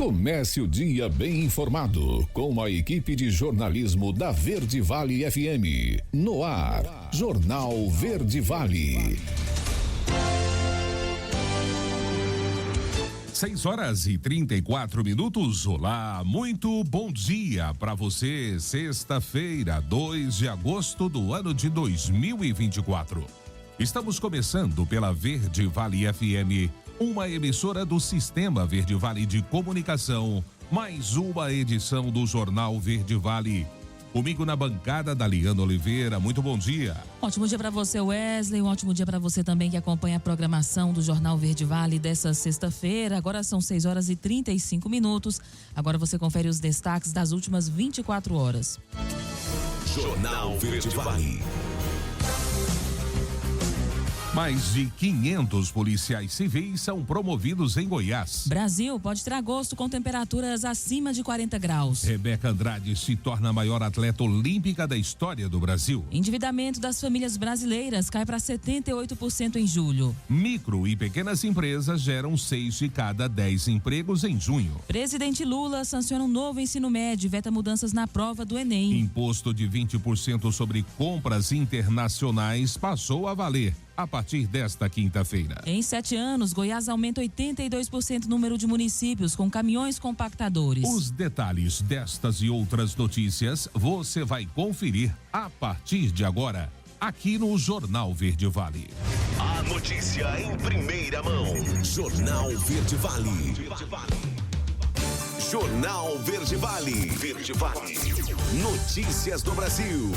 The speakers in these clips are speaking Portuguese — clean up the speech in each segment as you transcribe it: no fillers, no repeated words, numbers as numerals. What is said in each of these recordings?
Comece o dia bem informado com a equipe de jornalismo da Verde Vale FM. No ar, Jornal Verde Vale. 6h34. Olá, muito bom dia para você. Sexta-feira, 2 de agosto do ano de 2024. Estamos começando pela Verde Vale FM, uma emissora do Sistema Verde Vale de Comunicação, mais uma edição do Jornal Verde Vale. Comigo na bancada, Daliana Oliveira. Muito bom dia. Ótimo dia para você, Wesley. Um ótimo dia para você também que acompanha a programação do Jornal Verde Vale dessa sexta-feira. Agora são 6h35. Agora você confere os destaques das últimas 24 horas. Jornal Verde Vale. Mais de 500 policiais civis são promovidos em Goiás. Brasil pode ter agosto com temperaturas acima de 40 graus. Rebeca Andrade se torna a maior atleta olímpica da história do Brasil. Endividamento das famílias brasileiras cai para 78% em julho. Micro e pequenas empresas geram 6 de cada 10 empregos em junho. Presidente Lula sanciona um novo ensino médio e veta mudanças na prova do Enem. Imposto de 20% sobre compras internacionais passou a valer a partir desta quinta-feira. Em 7 anos, Goiás aumenta 82% o número de municípios com caminhões compactadores. Os detalhes destas e outras notícias você vai conferir a partir de agora, aqui no Jornal Verde Vale. A notícia em primeira mão. Jornal Verde Vale. Jornal Verde Vale. Verde Vale. Notícias do Brasil.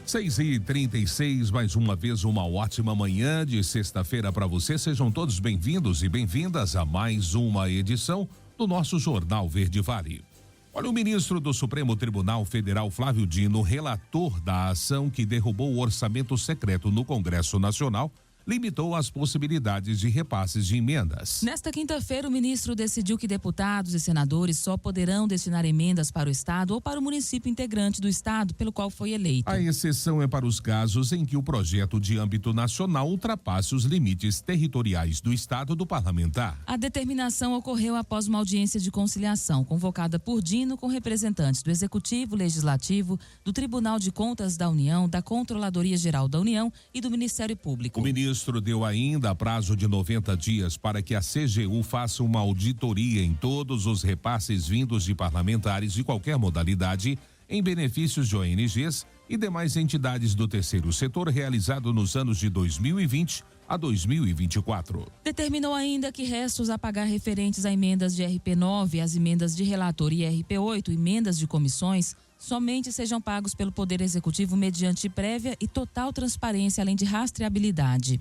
6h36, mais uma vez uma ótima manhã de sexta-feira para você. Sejam todos bem-vindos e bem-vindas a mais uma edição do nosso Jornal Verde Vale. Olha, o ministro do Supremo Tribunal Federal, Flávio Dino, relator da ação que derrubou o orçamento secreto no Congresso Nacional, limitou as possibilidades de repasses de emendas. Nesta quinta-feira, o ministro decidiu que deputados e senadores só poderão destinar emendas para o estado ou para o município integrante do estado pelo qual foi eleito. A exceção é para os casos em que o projeto de âmbito nacional ultrapasse os limites territoriais do estado do parlamentar. A determinação ocorreu após uma audiência de conciliação convocada por Dino com representantes do Executivo, Legislativo, do Tribunal de Contas da União, da Controladoria Geral da União e do Ministério Público. O ministro deu ainda prazo de 90 dias para que a CGU faça uma auditoria em todos os repasses vindos de parlamentares de qualquer modalidade em benefícios de ONGs e demais entidades do terceiro setor realizado nos anos de 2020 a 2024. Determinou ainda que restos a pagar referentes a emendas de RP9, as emendas de relator e RP8, emendas de comissões, somente sejam pagos pelo Poder Executivo mediante prévia e total transparência, além de rastreabilidade.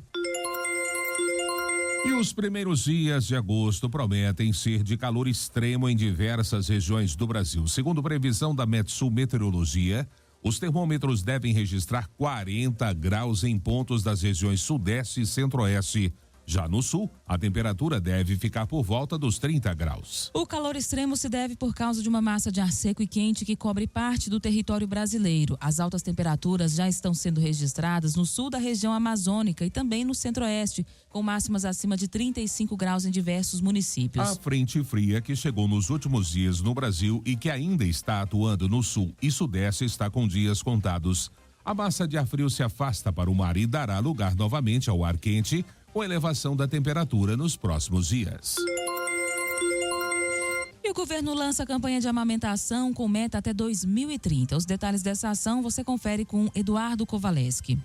E os primeiros dias de agosto prometem ser de calor extremo em diversas regiões do Brasil. Segundo previsão da Metsul Meteorologia, os termômetros devem registrar 40 graus em pontos das regiões Sudeste e Centro-Oeste. Já no sul, a temperatura deve ficar por volta dos 30 graus. O calor extremo se deve por causa de uma massa de ar seco e quente que cobre parte do território brasileiro. As altas temperaturas já estão sendo registradas no sul da região amazônica e também no centro-oeste, com máximas acima de 35 graus em diversos municípios. A frente fria que chegou nos últimos dias no Brasil e que ainda está atuando no sul e sudeste está com dias contados. A massa de ar frio se afasta para o mar e dará lugar novamente ao ar quente, com elevação da temperatura nos próximos dias. E o governo lança a campanha de amamentação com meta até 2030. Os detalhes dessa ação você confere com Eduardo Kovaleski.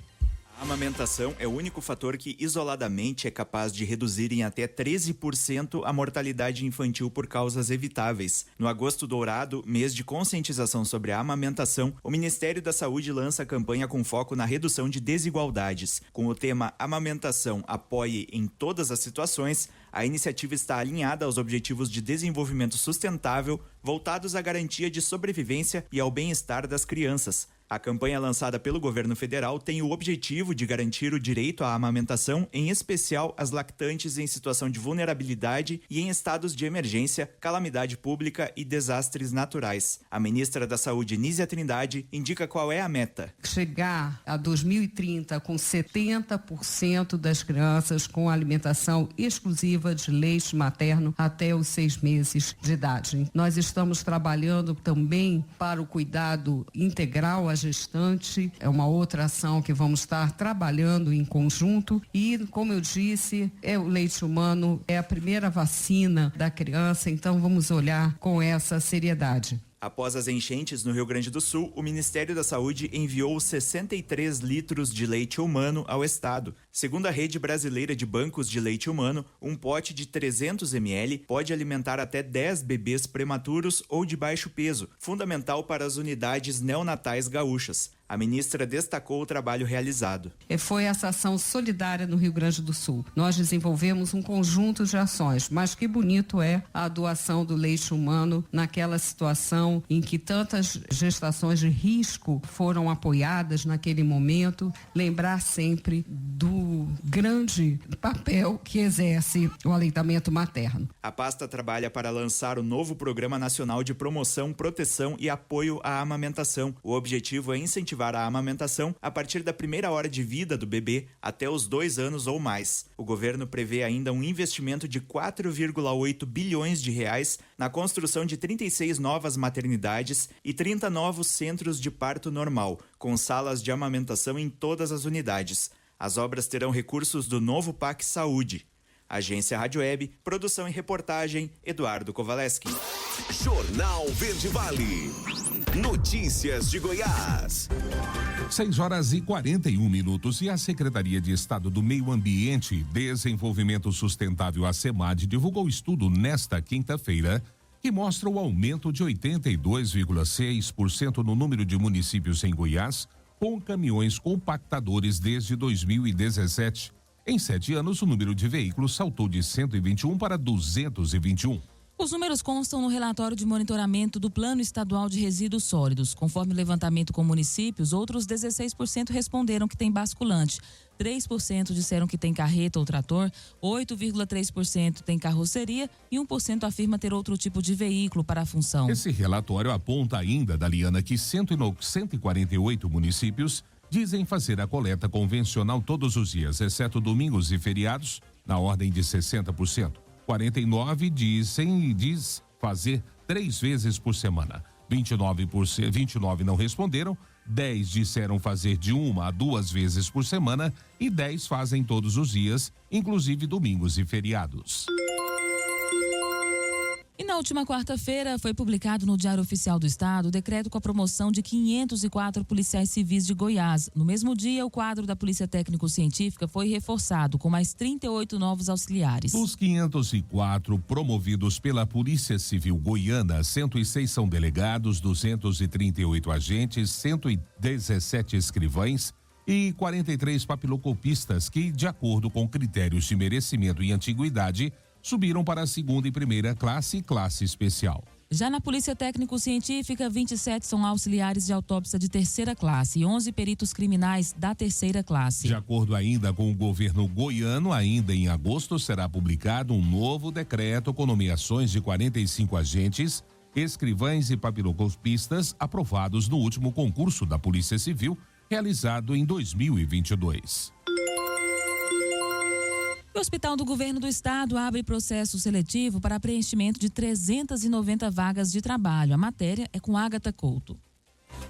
A amamentação é o único fator que isoladamente é capaz de reduzir em até 13% a mortalidade infantil por causas evitáveis. No Agosto Dourado, mês de conscientização sobre a amamentação, o Ministério da Saúde lança a campanha com foco na redução de desigualdades. Com o tema Amamentação apoie em todas as situações, a iniciativa está alinhada aos Objetivos de Desenvolvimento Sustentável, voltados à garantia de sobrevivência e ao bem-estar das crianças. A campanha lançada pelo governo federal tem o objetivo de garantir o direito à amamentação, em especial às lactantes em situação de vulnerabilidade e em estados de emergência, calamidade pública e desastres naturais. A ministra da Saúde, Nízia Trindade, indica qual é a meta. Chegar a 2030 com 70% das crianças com alimentação exclusiva de leite materno até os 6 meses de idade. Nós estamos trabalhando também para o cuidado integral à gestante, é uma outra ação que vamos estar trabalhando em conjunto e, como eu disse, o leite humano é a primeira vacina da criança, então vamos olhar com essa seriedade. Após as enchentes no Rio Grande do Sul, o Ministério da Saúde enviou 63 litros de leite humano ao estado. Segundo a Rede Brasileira de Bancos de Leite Humano, um pote de 300 ml pode alimentar até 10 bebês prematuros ou de baixo peso, fundamental para as unidades neonatais gaúchas. A ministra destacou o trabalho realizado. Foi essa ação solidária no Rio Grande do Sul. Nós desenvolvemos um conjunto de ações, mas que bonito é a doação do leite humano naquela situação em que tantas gestações de risco foram apoiadas naquele momento. Lembrar sempre do grande papel que exerce o aleitamento materno. A pasta trabalha para lançar o novo Programa Nacional de Promoção, Proteção e Apoio à Amamentação. O objetivo é incentivar a amamentação a partir da primeira hora de vida do bebê até os 2 anos ou mais. O governo prevê ainda um investimento de 4,8 bilhões de reais na construção de 36 novas maternidades e 30 novos centros de parto normal, com salas de amamentação em todas as unidades. As obras terão recursos do novo PAC Saúde. Agência Rádio Web, produção e reportagem, Eduardo Kovaleski. Jornal Verde Vale. Notícias de Goiás. 6h41 e a Secretaria de Estado do Meio Ambiente e Desenvolvimento Sustentável, a SEMAD, divulgou estudo nesta quinta-feira que mostra o aumento de 82,6% no número de municípios em Goiás com caminhões compactadores desde 2017. Em 7 anos, o número de veículos saltou de 121 para 221. Os números constam no relatório de monitoramento do Plano Estadual de Resíduos Sólidos. Conforme o levantamento com municípios, outros 16% responderam que tem basculante, 3% disseram que tem carreta ou trator, 8,3% tem carroceria e 1% afirma ter outro tipo de veículo para a função. Esse relatório aponta ainda, Daliana, que 148 municípios dizem fazer a coleta convencional todos os dias, exceto domingos e feriados, na ordem de 60%. 49 diz fazer 3 vezes por semana. 29 não responderam, 10 disseram fazer de 1 a 2 vezes por semana e 10 fazem todos os dias, inclusive domingos e feriados. E na última quarta-feira foi publicado no Diário Oficial do Estado o decreto com a promoção de 504 policiais civis de Goiás. No mesmo dia, o quadro da Polícia Técnico-Científica foi reforçado com mais 38 novos auxiliares. Dos 504 promovidos pela Polícia Civil Goiana, 106 são delegados, 238 agentes, 117 escrivães e 43 papilocopistas que, de acordo com critérios de merecimento e antiguidade, subiram para a 2ª e 1ª classe e classe especial. Já na Polícia Técnico-Científica, 27 são auxiliares de autópsia de 3ª classe e 11 peritos criminais da 3ª classe. De acordo ainda com o governo goiano, ainda em agosto será publicado um novo decreto com nomeações de 45 agentes, escrivães e papilocopistas aprovados no último concurso da Polícia Civil, realizado em 2022. O Hospital do Governo do Estado abre processo seletivo para preenchimento de 390 vagas de trabalho. A matéria é com Ágata Couto.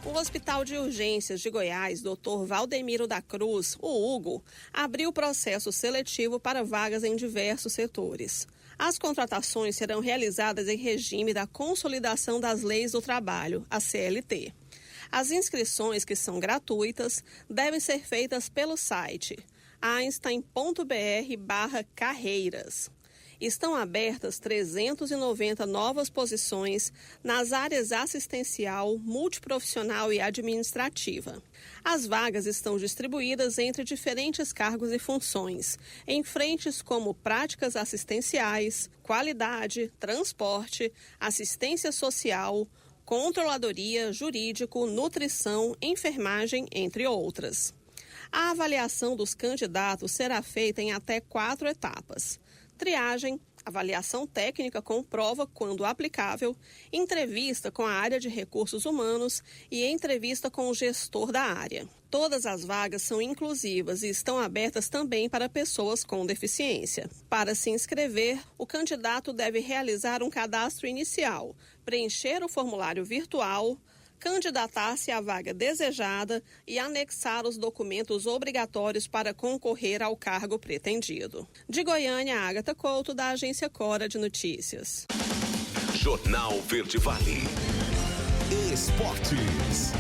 O Hospital de Urgências de Goiás, Dr. Valdemiro da Cruz, o Hugo, abriu processo seletivo para vagas em diversos setores. As contratações serão realizadas em regime da Consolidação das Leis do Trabalho, a CLT. As inscrições, que são gratuitas, devem ser feitas pelo site einstein.br/carreiras. Estão abertas 390 novas posições nas áreas assistencial, multiprofissional e administrativa. As vagas estão distribuídas entre diferentes cargos e funções, em frentes como práticas assistenciais, qualidade, transporte, assistência social, controladoria, jurídico, nutrição, enfermagem, entre outras. A avaliação dos candidatos será feita em até 4 etapas: triagem, avaliação técnica com prova quando aplicável, entrevista com a área de recursos humanos e entrevista com o gestor da área. Todas as vagas são inclusivas e estão abertas também para pessoas com deficiência. Para se inscrever, o candidato deve realizar um cadastro inicial, preencher o formulário virtual, candidatar-se à vaga desejada e anexar os documentos obrigatórios para concorrer ao cargo pretendido. De Goiânia, Ágata Couto, da Agência Cora de Notícias. Jornal Verde Vale. Esportes.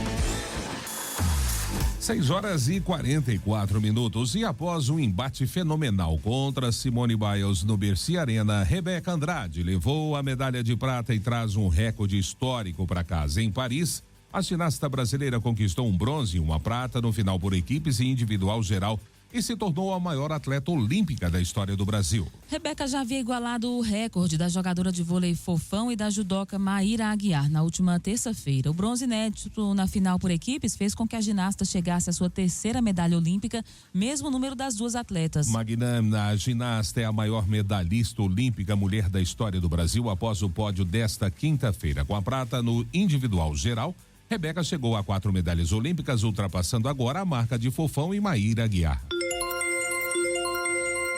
6h44. E após um embate fenomenal contra Simone Biles no Bercy Arena, Rebeca Andrade levou a medalha de prata e traz um recorde histórico para casa. Em Paris, a ginasta brasileira conquistou um bronze e uma prata no final por equipes e individual geral e se tornou a maior atleta olímpica da história do Brasil. Rebeca já havia igualado o recorde da jogadora de vôlei Fofão e da judoca Maíra Aguiar na última terça-feira. O bronze inédito na final por equipes fez com que a ginasta chegasse à sua 3ª medalha olímpica, mesmo número das duas atletas. Magnana, a ginasta é a maior medalhista olímpica mulher da história do Brasil após o pódio desta quinta-feira. Com a prata no individual geral, Rebeca chegou a 4 medalhas olímpicas, ultrapassando agora a marca de Fofão e Maíra Aguiar.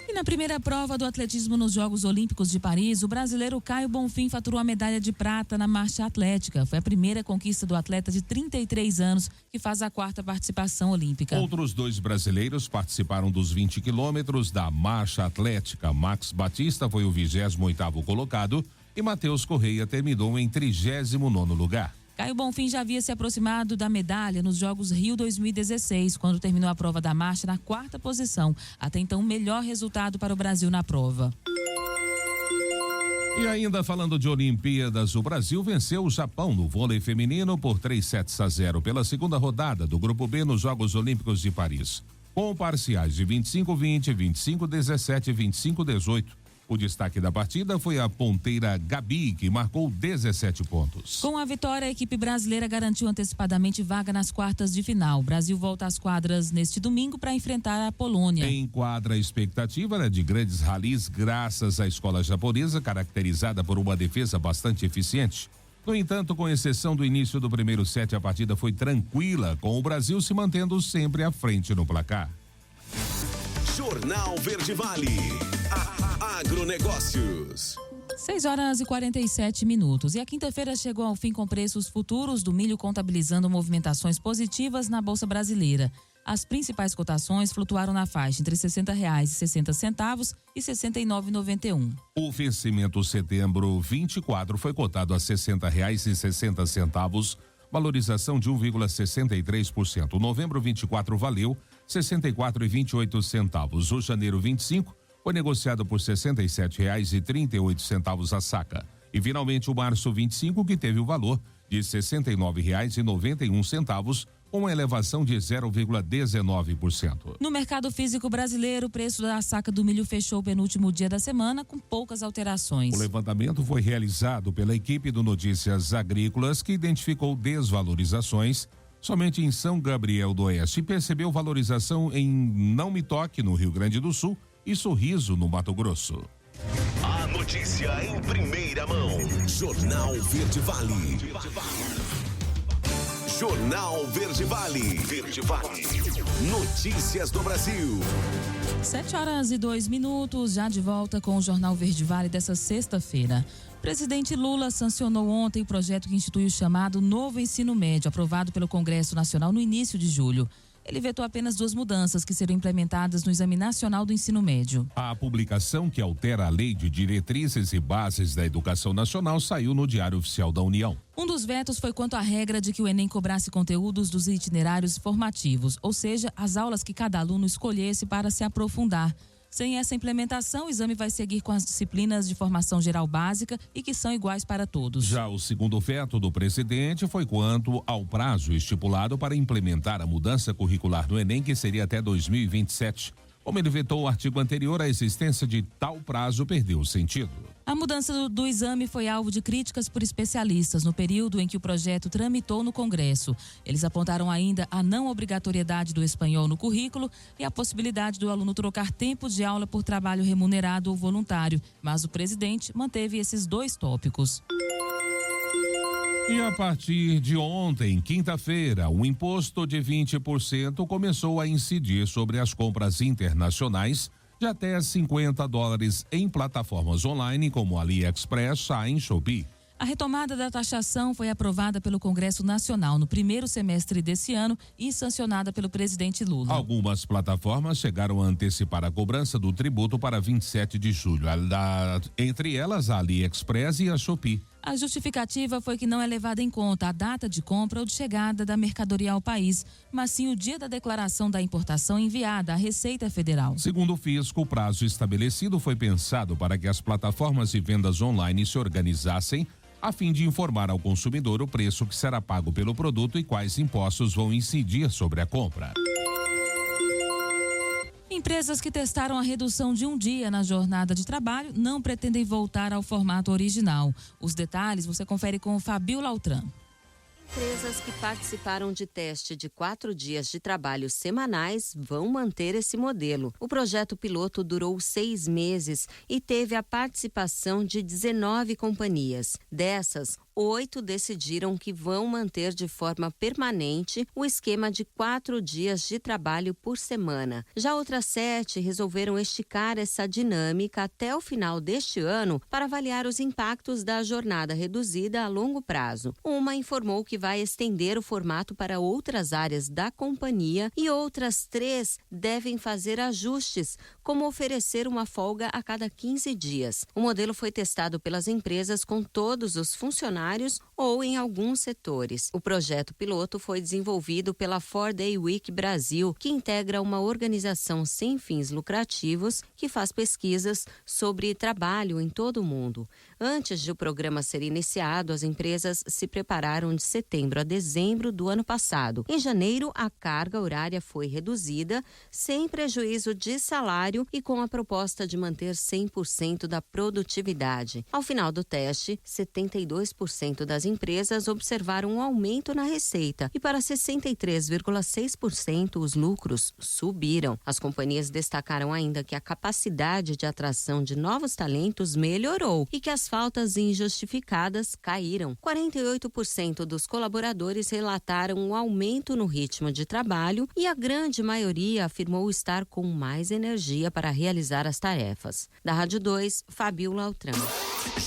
E na primeira prova do atletismo nos Jogos Olímpicos de Paris, o brasileiro Caio Bonfim faturou a medalha de prata na marcha atlética. Foi a primeira conquista do atleta de 33 anos, que faz a 4ª participação olímpica. Outros 2 brasileiros participaram dos 20 quilômetros da marcha atlética. Max Batista foi o 28º colocado e Matheus Correia terminou em 39º lugar. Caio Bonfim já havia se aproximado da medalha nos Jogos Rio 2016, quando terminou a prova da marcha na 4ª posição. Até então, o melhor resultado para o Brasil na prova. E ainda falando de Olimpíadas, o Brasil venceu o Japão no vôlei feminino por 3-0 pela 2ª rodada do Grupo B nos Jogos Olímpicos de Paris, com parciais de 25-20, 25-17 e 25-18. O destaque da partida foi a ponteira Gabi, que marcou 17 pontos. Com a vitória, a equipe brasileira garantiu antecipadamente vaga nas quartas de final. O Brasil volta às quadras neste domingo para enfrentar a Polônia. Em quadra, a expectativa era de grandes ralis graças à escola japonesa, caracterizada por uma defesa bastante eficiente. No entanto, com exceção do início do primeiro set, a partida foi tranquila, com o Brasil se mantendo sempre à frente no placar. Jornal Verde Vale. Agronegócios. 6h47. E a quinta-feira chegou ao fim com preços futuros do milho contabilizando movimentações positivas na Bolsa Brasileira. As principais cotações flutuaram na faixa entre R$ 60,60 e R$ 69,91. O vencimento setembro 24 foi cotado a R$ 60,60, valorização de 1,63%. O novembro 24 valeu R$ 64,28. O janeiro 25 foi negociado por R$ 67,38 a saca. E finalmente o março 25, que teve o valor de R$ 69,91, com uma elevação de 0,19%. No mercado físico brasileiro, o preço da saca do milho fechou o penúltimo dia da semana com poucas alterações. O levantamento foi realizado pela equipe do Notícias Agrícolas, que identificou desvalorizações somente em São Gabriel do Oeste e percebeu valorização em Não Me Toque, no Rio Grande do Sul, e Sorriso, no Mato Grosso. A notícia em primeira mão. Jornal Verde Vale. Jornal Verde Vale. Verde Vale. Notícias do Brasil. 7h02, já de volta com o Jornal Verde Vale dessa sexta-feira. O presidente Lula sancionou ontem o projeto que institui o chamado Novo Ensino Médio, aprovado pelo Congresso Nacional no início de julho. Ele vetou apenas 2 mudanças que serão implementadas no Exame Nacional do Ensino Médio. A publicação que altera a Lei de Diretrizes e Bases da Educação Nacional saiu no Diário Oficial da União. Um dos vetos foi quanto à regra de que o Enem cobrasse conteúdos dos itinerários formativos, ou seja, as aulas que cada aluno escolhesse para se aprofundar. Sem essa implementação, o exame vai seguir com as disciplinas de formação geral básica e que são iguais para todos. Já o segundo veto do presidente foi quanto ao prazo estipulado para implementar a mudança curricular no Enem, que seria até 2027. Como ele vetou o artigo anterior, a existência de tal prazo perdeu o sentido. A mudança do exame foi alvo de críticas por especialistas no período em que o projeto tramitou no Congresso. Eles apontaram ainda a não obrigatoriedade do espanhol no currículo e a possibilidade do aluno trocar tempo de aula por trabalho remunerado ou voluntário. Mas o presidente manteve esses 2 tópicos. E a partir de ontem, quinta-feira, o imposto de 20% começou a incidir sobre as compras internacionais de até $50 em plataformas online como AliExpress, Shein, Shopee. A retomada da taxação foi aprovada pelo Congresso Nacional no primeiro semestre desse ano e sancionada pelo presidente Lula. Algumas plataformas chegaram a antecipar a cobrança do tributo para 27 de julho, entre elas a AliExpress e a Shopee. A justificativa foi que não é levada em conta a data de compra ou de chegada da mercadoria ao país, mas sim o dia da declaração da importação enviada à Receita Federal. Segundo o fisco, o prazo estabelecido foi pensado para que as plataformas de vendas online se organizassem a fim de informar ao consumidor o preço que será pago pelo produto e quais impostos vão incidir sobre a compra. Empresas que testaram a redução de um dia na jornada de trabalho não pretendem voltar ao formato original. Os detalhes você confere com o Fabiola Altran. Empresas que participaram de teste de 4 dias de trabalho semanais vão manter esse modelo. O projeto piloto durou 6 meses e teve a participação de 19 companhias. Dessas, 8 decidiram que vão manter de forma permanente o esquema de 4 dias de trabalho por semana. Já outras 7 resolveram esticar essa dinâmica até o final deste ano para avaliar os impactos da jornada reduzida a longo prazo. Uma informou que vai estender o formato para outras áreas da companhia e outras 3 devem fazer ajustes, como oferecer uma folga a cada 15 dias. O modelo foi testado pelas empresas com todos os funcionários ou em alguns setores. O projeto piloto foi desenvolvido pela 4-Day Week Brasil, que integra uma organização sem fins lucrativos que faz pesquisas sobre trabalho em todo o mundo. Antes de o programa ser iniciado, as empresas se prepararam de setembro a dezembro do ano passado. Em janeiro, a carga horária foi reduzida, sem prejuízo de salário e com a proposta de manter 100% da produtividade. Ao final do teste, 72% das empresas observaram um aumento na receita e para 63,6% os lucros subiram. As companhias destacaram ainda que a capacidade de atração de novos talentos melhorou e que as faltas injustificadas caíram. 48% dos colaboradores relataram um aumento no ritmo de trabalho e a grande maioria afirmou estar com mais energia para realizar as tarefas. Da Rádio 2, Fabiola Altran.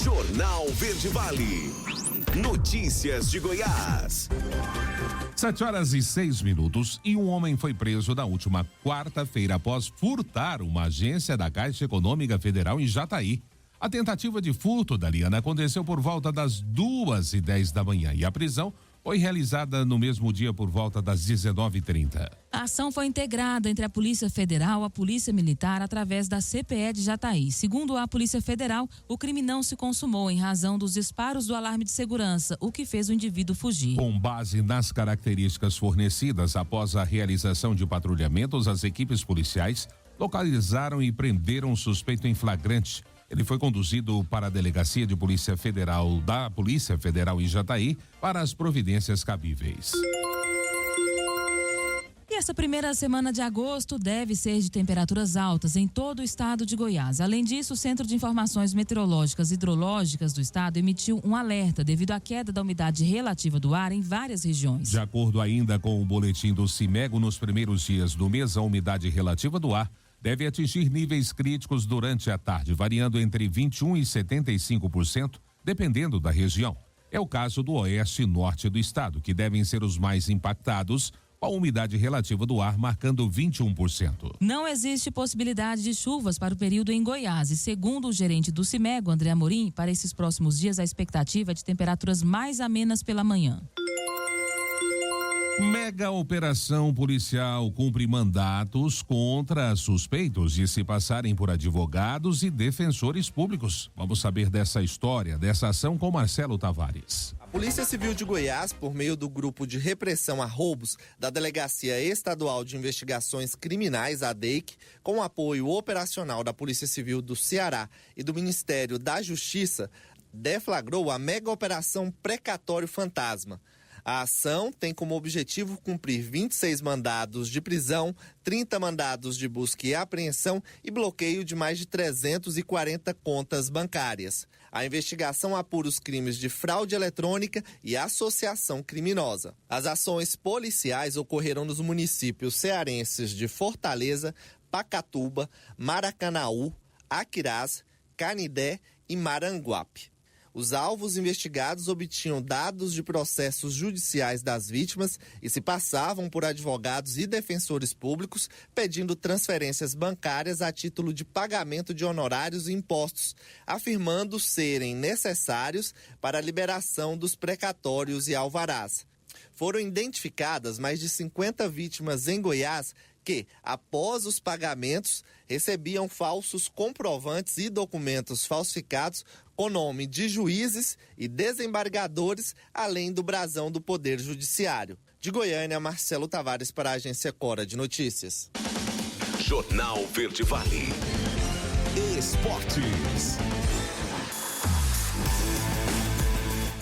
Jornal Verde Vale. Notícias de Goiás. 7h06 e um homem foi preso na última quarta-feira após furtar uma agência da Caixa Econômica Federal em Jataí. A tentativa de furto, Daliana, aconteceu por volta das 2h10 da manhã e a prisão foi realizada no mesmo dia por volta das 19h30. A ação foi integrada entre a Polícia Federal e a Polícia Militar através da CPE de Jataí. Segundo a Polícia Federal, o crime não se consumou em razão dos disparos do alarme de segurança, o que fez o indivíduo fugir. Com base nas características fornecidas após a realização de patrulhamentos, as equipes policiais localizaram e prenderam um suspeito em flagrante. Ele foi conduzido para a Delegacia de Polícia Federal da Polícia Federal em Jataí para as providências cabíveis. E essa primeira semana de agosto deve ser de temperaturas altas em todo o estado de Goiás. Além disso, o Centro de Informações Meteorológicas e Hidrológicas do estado emitiu um alerta devido à queda da umidade relativa do ar em várias regiões. De acordo ainda com o boletim do CIMEGO, nos primeiros dias do mês, a umidade relativa do ar deve atingir níveis críticos durante a tarde, variando entre 21% e 75%, dependendo da região. É o caso do oeste e norte do estado, que devem ser os mais impactados, com a umidade relativa do ar marcando 21%. Não existe possibilidade de chuvas para o período em Goiás e, segundo o gerente do CIMEGO, André Amorim, para esses próximos dias a expectativa é de temperaturas mais amenas pela manhã. Mega operação policial cumpre mandatos contra suspeitos de se passarem por advogados e defensores públicos. Vamos saber dessa história, dessa ação com Marcelo Tavares. A Polícia Civil de Goiás, por meio do Grupo de Repressão a Roubos da Delegacia Estadual de Investigações Criminais, a DEIC, com o apoio operacional da Polícia Civil do Ceará e do Ministério da Justiça, deflagrou a mega operação Precatório Fantasma. A ação tem como objetivo cumprir 26 mandados de prisão, 30 mandados de busca e apreensão e bloqueio de mais de 340 contas bancárias. A investigação apura os crimes de fraude eletrônica e associação criminosa. As ações policiais ocorreram nos municípios cearenses de Fortaleza, Pacatuba, Maracanaú, Aquirás, Canidé e Maranguape. Os alvos investigados obtinham dados de processos judiciais das vítimas e se passavam por advogados e defensores públicos pedindo transferências bancárias a título de pagamento de honorários e impostos, afirmando serem necessários para a liberação dos precatórios e alvarás. Foram identificadas mais de 50 vítimas em Goiás que, após os pagamentos, recebiam falsos comprovantes e documentos falsificados com nome de juízes e desembargadores, além do brasão do Poder Judiciário. De Goiânia, Marcelo Tavares para a Agência Cora de Notícias. Jornal Verde Vale. Esportes.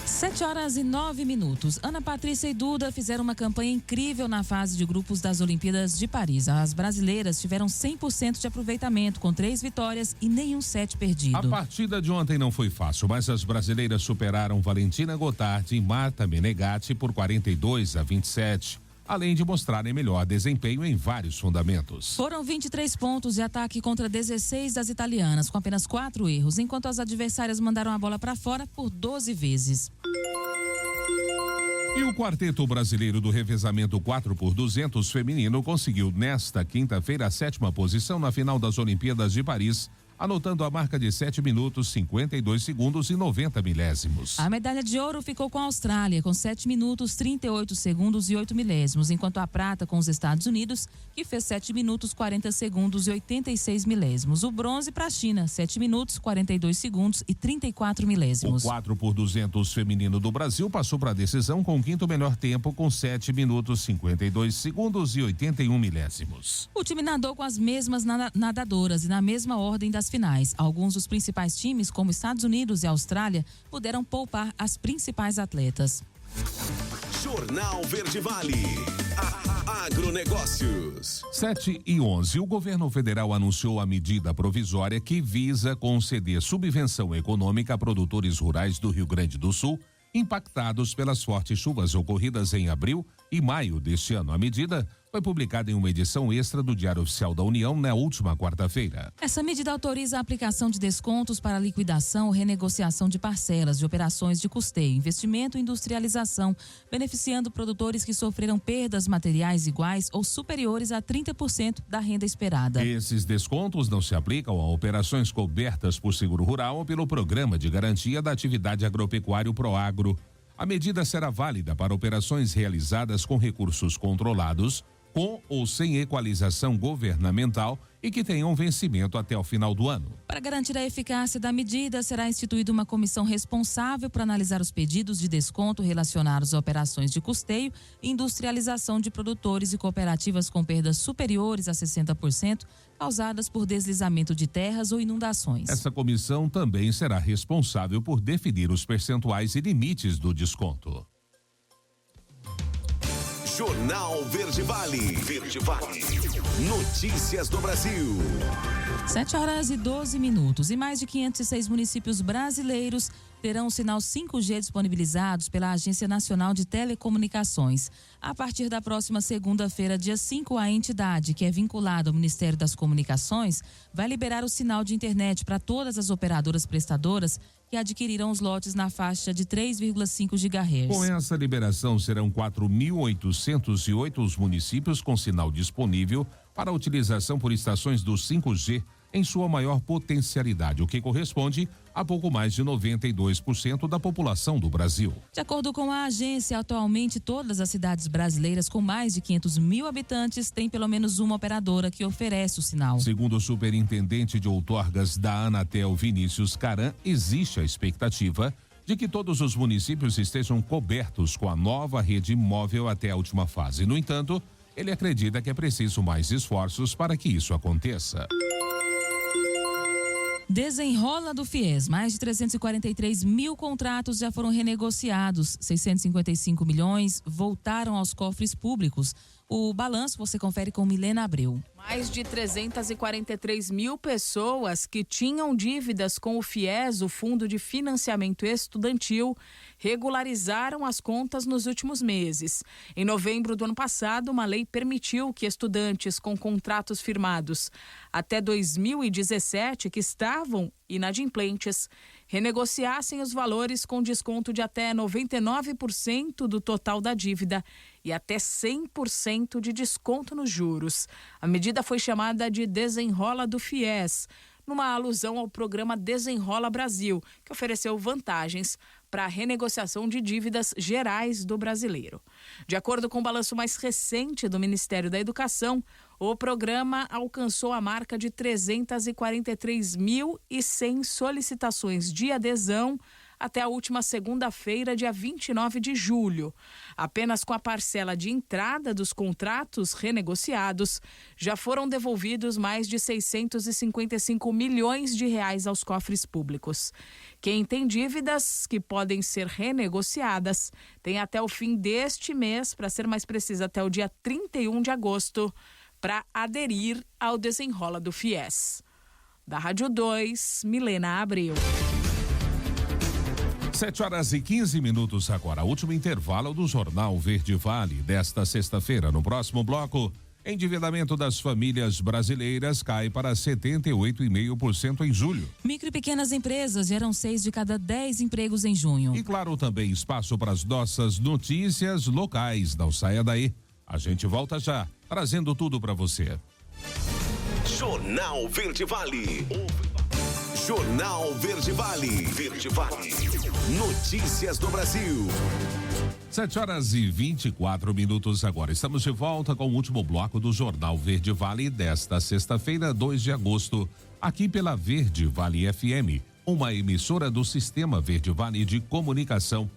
7h09. Ana Patrícia e Duda fizeram uma campanha incrível na fase de grupos das Olimpíadas de Paris. As brasileiras tiveram 100% de aproveitamento, com 3 vitórias e nenhum set perdido. A partida de ontem não foi fácil, mas as brasileiras superaram Valentina Gotardi e Marta Menegatti por 42-27. Além de mostrarem melhor desempenho em vários fundamentos. Foram 23 pontos de ataque contra 16 das italianas, com apenas 4 erros, enquanto as adversárias mandaram a bola para fora por 12 vezes. E o quarteto brasileiro do revezamento 4x200 feminino conseguiu nesta quinta-feira a 7ª posição na final das Olimpíadas de Paris, anotando a marca de 7 minutos, 52 segundos e 90 milésimos. A medalha de ouro ficou com a Austrália, com 7 minutos, 38 segundos e 8 milésimos, enquanto a prata com os Estados Unidos, que fez 7 minutos, 40 segundos e 86 milésimos. O bronze para a China, 7 minutos, 42 segundos e 34 milésimos. O 4x200 feminino do Brasil passou para a decisão com o 5º melhor tempo, com 7 minutos, 52 segundos e 81 milésimos. O time nadou com as mesmas nadadoras e na mesma ordem das finais. Alguns dos principais times, como Estados Unidos e Austrália, puderam poupar as principais atletas. Jornal Verde Vale. Agronegócios. 7h11. O governo federal anunciou a medida provisória que visa conceder subvenção econômica a produtores rurais do Rio Grande do Sul impactados pelas fortes chuvas ocorridas em abril e maio deste ano. A medida foi publicada em uma edição extra do Diário Oficial da União na última quarta-feira. Essa medida autoriza a aplicação de descontos para liquidação ou renegociação de parcelas de operações de custeio, investimento e industrialização, beneficiando produtores que sofreram perdas materiais iguais ou superiores a 30% da renda esperada. Esses descontos não se aplicam a operações cobertas por seguro rural ou pelo Programa de Garantia da Atividade Agropecuária Proagro. A medida será válida para operações realizadas com recursos controlados, com ou sem equalização governamental e que tenham vencimento até o final do ano. Para garantir a eficácia da medida, será instituída uma comissão responsável para analisar os pedidos de desconto relacionados a operações de custeio e industrialização de produtores e cooperativas com perdas superiores a 60% causadas por deslizamento de terras ou inundações. Essa comissão também será responsável por definir os percentuais e limites do desconto. Jornal Verde Vale. Verde Vale. Notícias do Brasil. 7h12. E mais de 506 municípios brasileiros terão o sinal 5G disponibilizados pela Agência Nacional de Telecomunicações. A partir da próxima segunda-feira, dia 5, a entidade, que é vinculada ao Ministério das Comunicações, vai liberar o sinal de internet para todas as operadoras prestadoras que adquiriram os lotes na faixa de 3,5 GHz. Com essa liberação, serão 4.808 os municípios com sinal disponível para a utilização por estações do 5G em sua maior potencialidade, o que corresponde a pouco mais de 92% da população do Brasil. De acordo com a agência, atualmente todas as cidades brasileiras com mais de 500 mil habitantes têm pelo menos uma operadora que oferece o sinal. Segundo o superintendente de outorgas da Anatel, Vinícius Caran, existe a expectativa de que todos os municípios estejam cobertos com a nova rede móvel até a última fase. No entanto, ele acredita que é preciso mais esforços para que isso aconteça. Desenrola do FIES. Mais de 343 mil contratos já foram renegociados. 655 milhões voltaram aos cofres públicos. O balanço você confere com Milena Abreu. Mais de 343 mil pessoas que tinham dívidas com o FIES, o Fundo de Financiamento Estudantil, regularizaram as contas nos últimos meses. Em novembro do ano passado, uma lei permitiu que estudantes com contratos firmados até 2017, que estavam inadimplentes, renegociassem os valores com desconto de até 99% do total da dívida e até 100% de desconto nos juros. A medida foi chamada de Desenrola do FIES, numa alusão ao programa Desenrola Brasil, que ofereceu vantagens para a renegociação de dívidas gerais do brasileiro. De acordo com o balanço mais recente do Ministério da Educação, o programa alcançou a marca de 343.100 solicitações de adesão até a última segunda-feira, dia 29 de julho. Apenas com a parcela de entrada dos contratos renegociados, já foram devolvidos mais de 655 milhões de reais aos cofres públicos. Quem tem dívidas que podem ser renegociadas tem até o fim deste mês, para ser mais preciso, até o dia 31 de agosto, para aderir ao Desenrola do FIES. Da Rádio 2, Milena Abreu. 7h15 agora. Último intervalo do Jornal Verde Vale desta sexta-feira. No próximo bloco, endividamento das famílias brasileiras cai para 78,5% em julho. Micro e pequenas empresas geram 6 de cada 10 empregos em junho. E claro, também espaço para as nossas notícias locais. Não saia daí. A gente volta já, trazendo tudo para você. Jornal Verde Vale. Jornal Verde Vale. Verde Vale. Notícias do Brasil. 7h24 agora. Estamos de volta com o último bloco do Jornal Verde Vale desta sexta-feira, 2 de agosto, aqui pela Verde Vale FM, uma emissora do Sistema Verde Vale de Comunicação.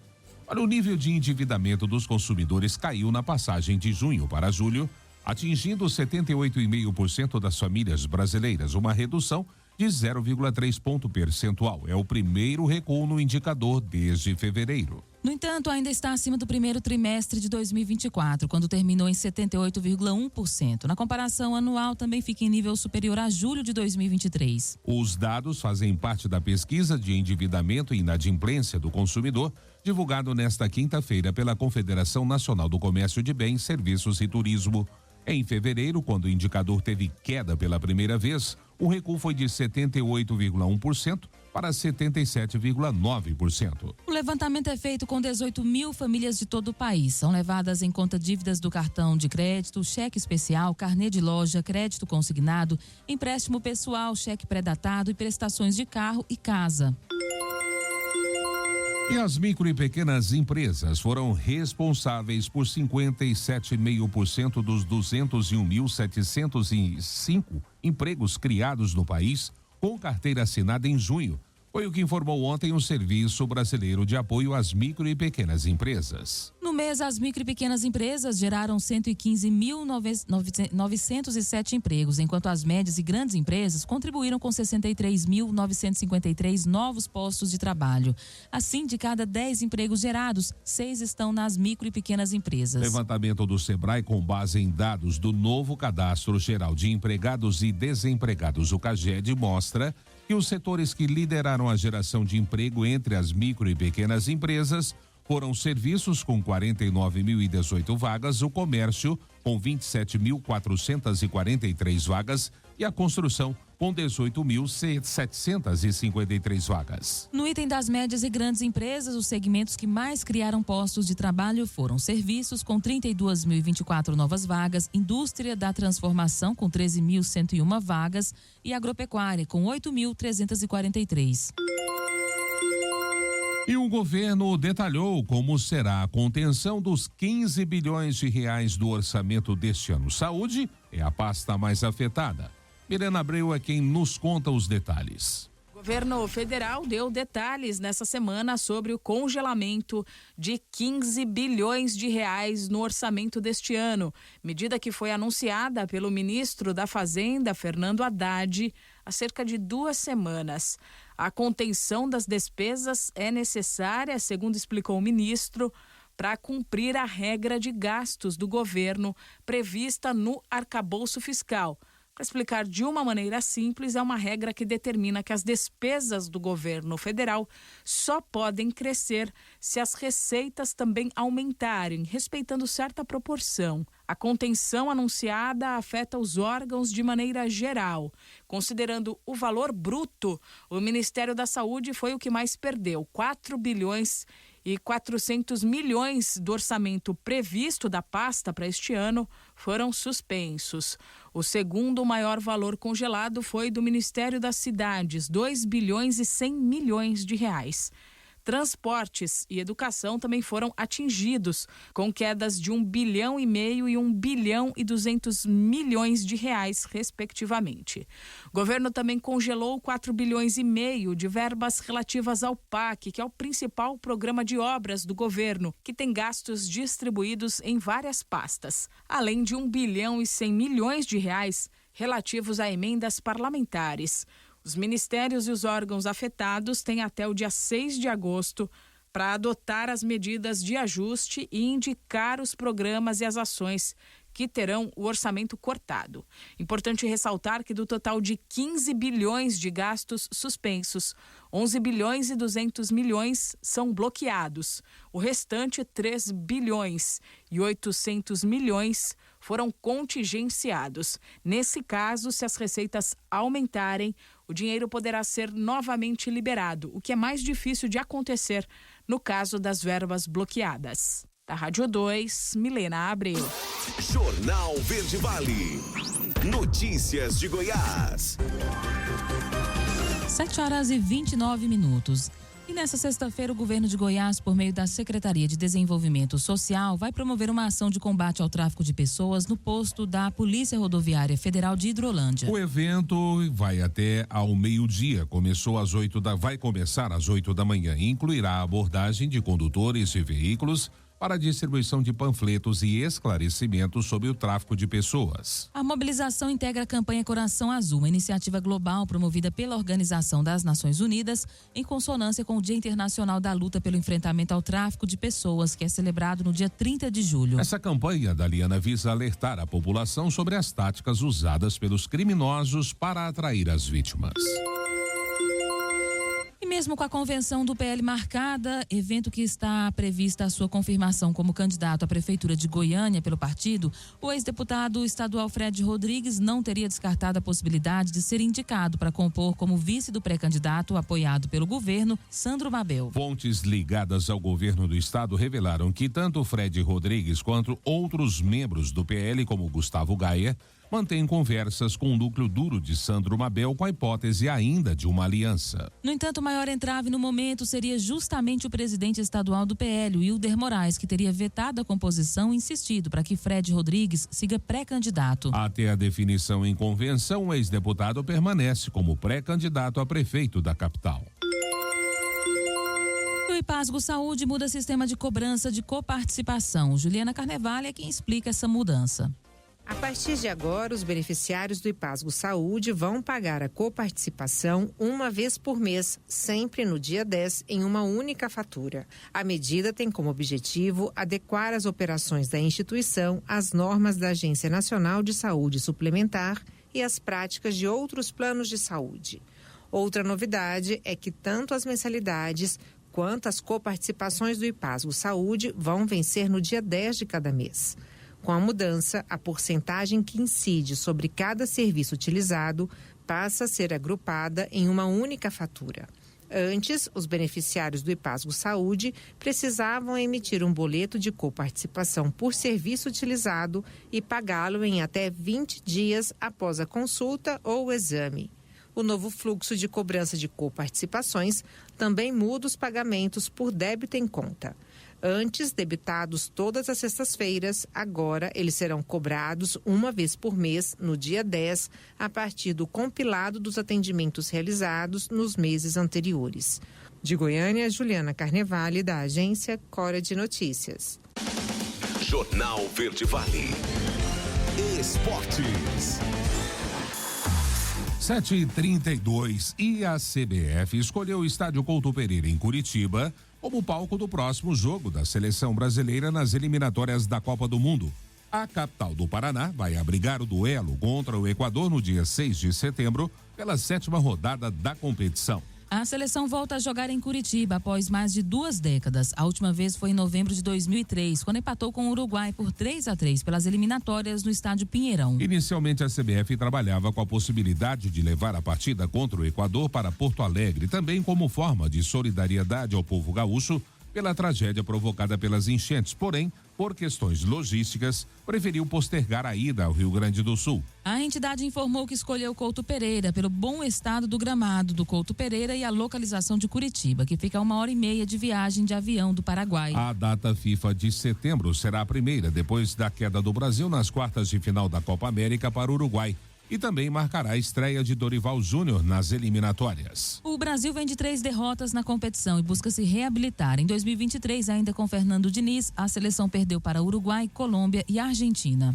Para o nível de endividamento dos consumidores caiu na passagem de junho para julho, atingindo 78,5% das famílias brasileiras, uma redução de 0,3 ponto percentual. É o primeiro recuo no indicador desde fevereiro. No entanto, ainda está acima do primeiro trimestre de 2024, quando terminou em 78,1%. Na comparação anual, também fica em nível superior a julho de 2023. Os dados fazem parte da pesquisa de endividamento e inadimplência do consumidor, divulgado nesta quinta-feira pela Confederação Nacional do Comércio de Bens, Serviços e Turismo. Em fevereiro, quando o indicador teve queda pela primeira vez, o recuo foi de 78,1% para 77,9%. O levantamento é feito com 18 mil famílias de todo o país. São levadas em conta dívidas do cartão de crédito, cheque especial, carnê de loja, crédito consignado, empréstimo pessoal, cheque pré-datado e prestações de carro e casa. E as micro e pequenas empresas foram responsáveis por 57,5% dos 201.705 empregos criados no país com carteira assinada em junho. Foi o que informou ontem o Serviço Brasileiro de Apoio às Micro e Pequenas Empresas. No mês, as micro e pequenas empresas geraram 115.907 empregos, enquanto as médias e grandes empresas contribuíram com 63.953 novos postos de trabalho. Assim, de cada 10 empregos gerados, 6 estão nas micro e pequenas empresas. Levantamento do Sebrae com base em dados do novo Cadastro Geral de Empregados e Desempregados, o CAGED, mostra que os setores que lideraram a geração de emprego entre as micro e pequenas empresas foram serviços com 49.018 vagas, o comércio com 27.443 vagas e a construção com 18.753 vagas. No item das médias e grandes empresas, os segmentos que mais criaram postos de trabalho foram serviços, com 32.024 novas vagas, indústria da transformação, com 13.101 vagas e agropecuária, com 8.343. E o governo detalhou como será a contenção dos 15 bilhões de reais do orçamento deste ano. Saúde é a pasta mais afetada. Milena Abreu é quem nos conta os detalhes. O O governo federal deu detalhes nessa semana sobre o congelamento de 15 bilhões de reais no orçamento deste ano, medida que foi anunciada pelo ministro da Fazenda, Fernando Haddad, há cerca de 2 semanas. A contenção das despesas é necessária, segundo explicou o ministro, para cumprir a regra de gastos do governo prevista no arcabouço fiscal. Para explicar de uma maneira simples, é uma regra que determina que as despesas do governo federal só podem crescer se as receitas também aumentarem, respeitando certa proporção. A contenção anunciada afeta os órgãos de maneira geral. Considerando o valor bruto, o Ministério da Saúde foi o que mais perdeu, 4 bilhões e 400 milhões do orçamento previsto da pasta para este ano foram suspensos. O segundo maior valor congelado foi do Ministério das Cidades, 2 bilhões e 100 milhões de reais. Transportes e educação também foram atingidos, com quedas de 1,5 bilhão e 1 bilhão e 200 milhões de reais, respectivamente. O governo também congelou 4 bilhões e meio de verbas relativas ao PAC, que é o principal programa de obras do governo, que tem gastos distribuídos em várias pastas, além de 1 bilhão e 100 milhões de reais relativos a emendas parlamentares. Os ministérios e os órgãos afetados têm até o dia 6 de agosto para adotar as medidas de ajuste e indicar os programas e as ações que terão o orçamento cortado. Importante ressaltar que do total de 15 bilhões de gastos suspensos, 11 bilhões e 200 milhões são bloqueados. O restante, 3 bilhões e 800 milhões foram contingenciados. Nesse caso, se as receitas aumentarem, o dinheiro poderá ser novamente liberado, o que é mais difícil de acontecer no caso das verbas bloqueadas. Da Rádio 2, Milena Abreu. Jornal Verde Vale. Notícias de Goiás. 7h29. E nessa sexta-feira, o governo de Goiás, por meio da Secretaria de Desenvolvimento Social, vai promover uma ação de combate ao tráfico de pessoas no posto da Polícia Rodoviária Federal de Hidrolândia. O evento vai até ao meio-dia. Vai começar às 8 da manhã e incluirá a abordagem de condutores e veículos para a distribuição de panfletos e esclarecimentos sobre o tráfico de pessoas. A mobilização integra a campanha Coração Azul, uma iniciativa global promovida pela Organização das Nações Unidas, em consonância com o Dia Internacional da Luta pelo Enfrentamento ao Tráfico de Pessoas, que é celebrado no dia 30 de julho. Essa campanha, Daliana, visa alertar a população sobre as táticas usadas pelos criminosos para atrair as vítimas. E mesmo com a convenção do PL marcada, evento que está prevista a sua confirmação como candidato à Prefeitura de Goiânia pelo partido, o ex-deputado estadual Fred Rodrigues não teria descartado a possibilidade de ser indicado para compor como vice do pré-candidato apoiado pelo governo, Sandro Mabel. Fontes ligadas ao governo do estado revelaram que tanto Fred Rodrigues quanto outros membros do PL, como Gustavo Gaia, mantém conversas com o núcleo duro de Sandro Mabel com a hipótese ainda de uma aliança. No entanto, o maior entrave no momento seria justamente o presidente estadual do PL, Wilder Moraes, que teria vetado a composição e insistido para que Fred Rodrigues siga pré-candidato. Até a definição em convenção, o ex-deputado permanece como pré-candidato a prefeito da capital. O Ipasgo Saúde muda sistema de cobrança de coparticipação. Juliana Carnevale é quem explica essa mudança. A partir de agora, os beneficiários do Ipasgo Saúde vão pagar a coparticipação uma vez por mês, sempre no dia 10, em uma única fatura. A medida tem como objetivo adequar as operações da instituição às normas da Agência Nacional de Saúde Suplementar e às práticas de outros planos de saúde. Outra novidade é que tanto as mensalidades quanto as coparticipações do Ipasgo Saúde vão vencer no dia 10 de cada mês. Com a mudança, a porcentagem que incide sobre cada serviço utilizado passa a ser agrupada em uma única fatura. Antes, os beneficiários do Ipasgo Saúde precisavam emitir um boleto de coparticipação por serviço utilizado e pagá-lo em até 20 dias após a consulta ou o exame. O novo fluxo de cobrança de coparticipações também muda os pagamentos por débito em conta. Antes, debitados todas as sextas-feiras, agora eles serão cobrados uma vez por mês, no dia 10, a partir do compilado dos atendimentos realizados nos meses anteriores. De Goiânia, Juliana Carnevale, da agência Cora de Notícias. Jornal Verde Vale. Esportes. 7h32 e a CBF escolheu o Estádio Couto Pereira, em Curitiba, como palco do próximo jogo da seleção brasileira nas eliminatórias da Copa do Mundo. A capital do Paraná vai abrigar o duelo contra o Equador no dia 6 de setembro, pela 7ª rodada da competição. A seleção volta a jogar em Curitiba após mais de 2 décadas. A última vez foi em novembro de 2003, quando empatou com o Uruguai por 3-3 pelas eliminatórias no estádio Pinheirão. Inicialmente, a CBF trabalhava com a possibilidade de levar a partida contra o Equador para Porto Alegre, também como forma de solidariedade ao povo gaúcho pela tragédia provocada pelas enchentes. Porém, por questões logísticas, preferiu postergar a ida ao Rio Grande do Sul. A entidade informou que escolheu Couto Pereira pelo bom estado do gramado do Couto Pereira e a localização de Curitiba, que fica a 1h30 de viagem de avião do Paraguai. A data FIFA de setembro será a primeira depois da queda do Brasil nas quartas de final da Copa América para o Uruguai. E também marcará a estreia de Dorival Júnior nas eliminatórias. O Brasil vem de 3 derrotas na competição e busca se reabilitar. Em 2023, ainda com Fernando Diniz, a seleção perdeu para Uruguai, Colômbia e Argentina.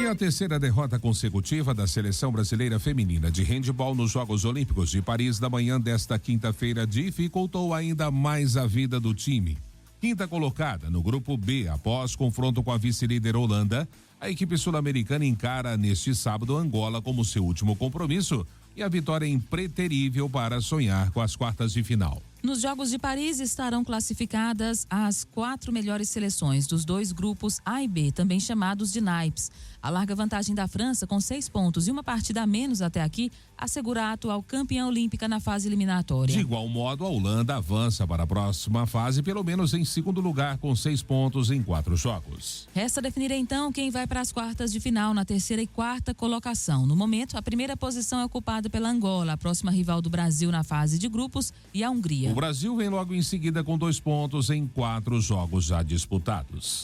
E a terceira derrota consecutiva da seleção brasileira feminina de handebol nos Jogos Olímpicos de Paris da manhã desta quinta-feira dificultou ainda mais a vida do time. Quinta colocada no grupo B após confronto com a vice-líder Holanda, a equipe sul-americana encara neste sábado Angola como seu último compromisso e a vitória é impreterível para sonhar com as quartas de final. Nos Jogos de Paris estarão classificadas as 4 melhores seleções dos 2 grupos A e B, também chamados de naipes. A larga vantagem da França, com 6 pontos e uma partida a menos até aqui, assegura a atual campeã olímpica na fase eliminatória. De igual modo, a Holanda avança para a próxima fase, pelo menos em segundo lugar, com 6 pontos em 4 jogos. Resta definir então quem vai para as quartas de final na terceira e quarta colocação. No momento, a primeira posição é ocupada pela Angola, a próxima rival do Brasil na fase de grupos, e a Hungria. O Brasil vem logo em seguida com 2 pontos em 4 jogos já disputados.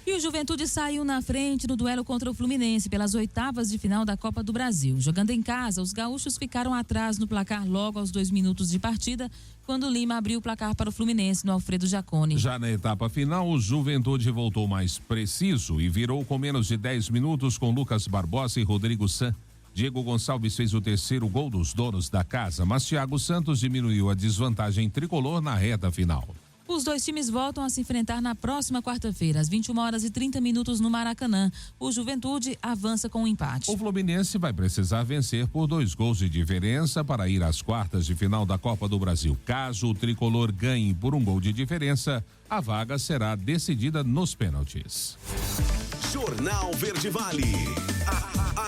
E o Juventude saiu na frente no duelo contra o Fluminense pelas 8ª de final da Copa do Brasil. Jogando em casa, os gaúchos ficaram atrás no placar logo aos 2 minutos de partida, quando o Lima abriu o placar para o Fluminense no Alfredo Jaconi. Já na etapa final, o Juventude voltou mais preciso e virou com menos de 10 minutos com Lucas Barbosa e Rodrigo San. Diego Gonçalves fez o terceiro gol dos donos da casa, mas Thiago Santos diminuiu a desvantagem tricolor na reta final. Os 2 times voltam a se enfrentar na próxima quarta-feira, às 21h30 no Maracanã. O Juventude avança com um empate. O Fluminense vai precisar vencer por 2 gols de diferença para ir às quartas de final da Copa do Brasil. Caso o tricolor ganhe por 1 gol de diferença, a vaga será decidida nos pênaltis. Jornal Verde Vale.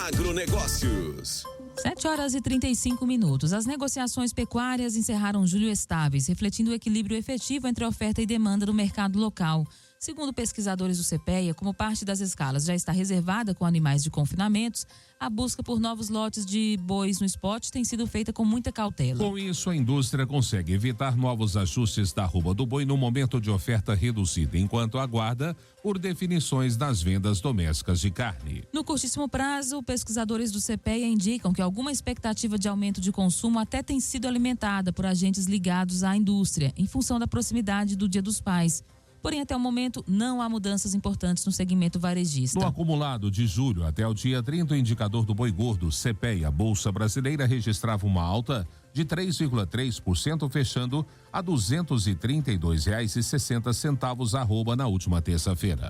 Agronegócios. 7h35. As negociações pecuárias encerraram julho estáveis, refletindo o equilíbrio efetivo entre oferta e demanda no mercado local. Segundo pesquisadores do CPEA, como parte das escalas já está reservada com animais de confinamentos, a busca por novos lotes de bois no spot tem sido feita com muita cautela. Com isso, a indústria consegue evitar novos ajustes da arroba do boi no momento de oferta reduzida, enquanto aguarda por definições das vendas domésticas de carne. No curtíssimo prazo, pesquisadores do CPEA indicam que alguma expectativa de aumento de consumo até tem sido alimentada por agentes ligados à indústria, em função da proximidade do Dia dos Pais. Porém, até o momento, não há mudanças importantes no segmento varejista. No acumulado de julho até o dia 30, o indicador do boi gordo, CPEA, Bolsa Brasileira, registrava uma alta de 3,3%, fechando a R$ 232,60 arroba na última terça-feira.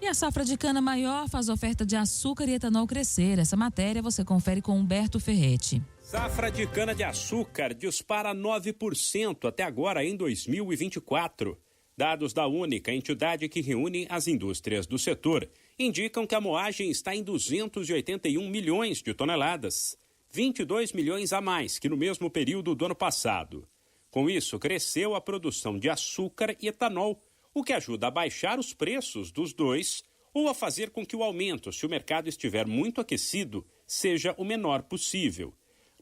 E a safra de cana maior faz oferta de açúcar e etanol crescer. Essa matéria você confere com Humberto Ferretti. Safra de cana-de-açúcar dispara 9% até agora em 2024. Dados da Única, entidade que reúne as indústrias do setor, indicam que a moagem está em 281 milhões de toneladas, 22 milhões a mais que no mesmo período do ano passado. Com isso, cresceu a produção de açúcar e etanol, o que ajuda a baixar os preços dos dois ou a fazer com que o aumento, se o mercado estiver muito aquecido, seja o menor possível.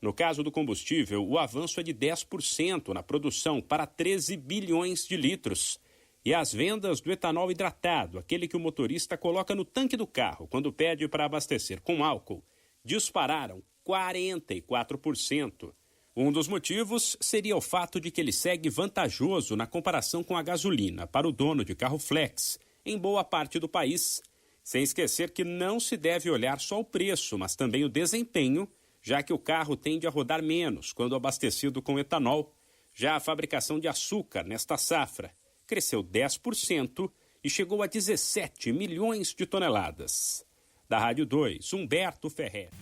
No caso do combustível, o avanço é de 10% na produção para 13 bilhões de litros. E as vendas do etanol hidratado, aquele que o motorista coloca no tanque do carro quando pede para abastecer com álcool, dispararam 44%. Um dos motivos seria o fato de que ele segue vantajoso na comparação com a gasolina para o dono de carro flex, em boa parte do país. Sem esquecer que não se deve olhar só o preço, mas também o desempenho, já que o carro tende a rodar menos quando abastecido com etanol. Já a fabricação de açúcar nesta safra cresceu 10% e chegou a 17 milhões de toneladas. Da Rádio 2, Humberto Ferretti.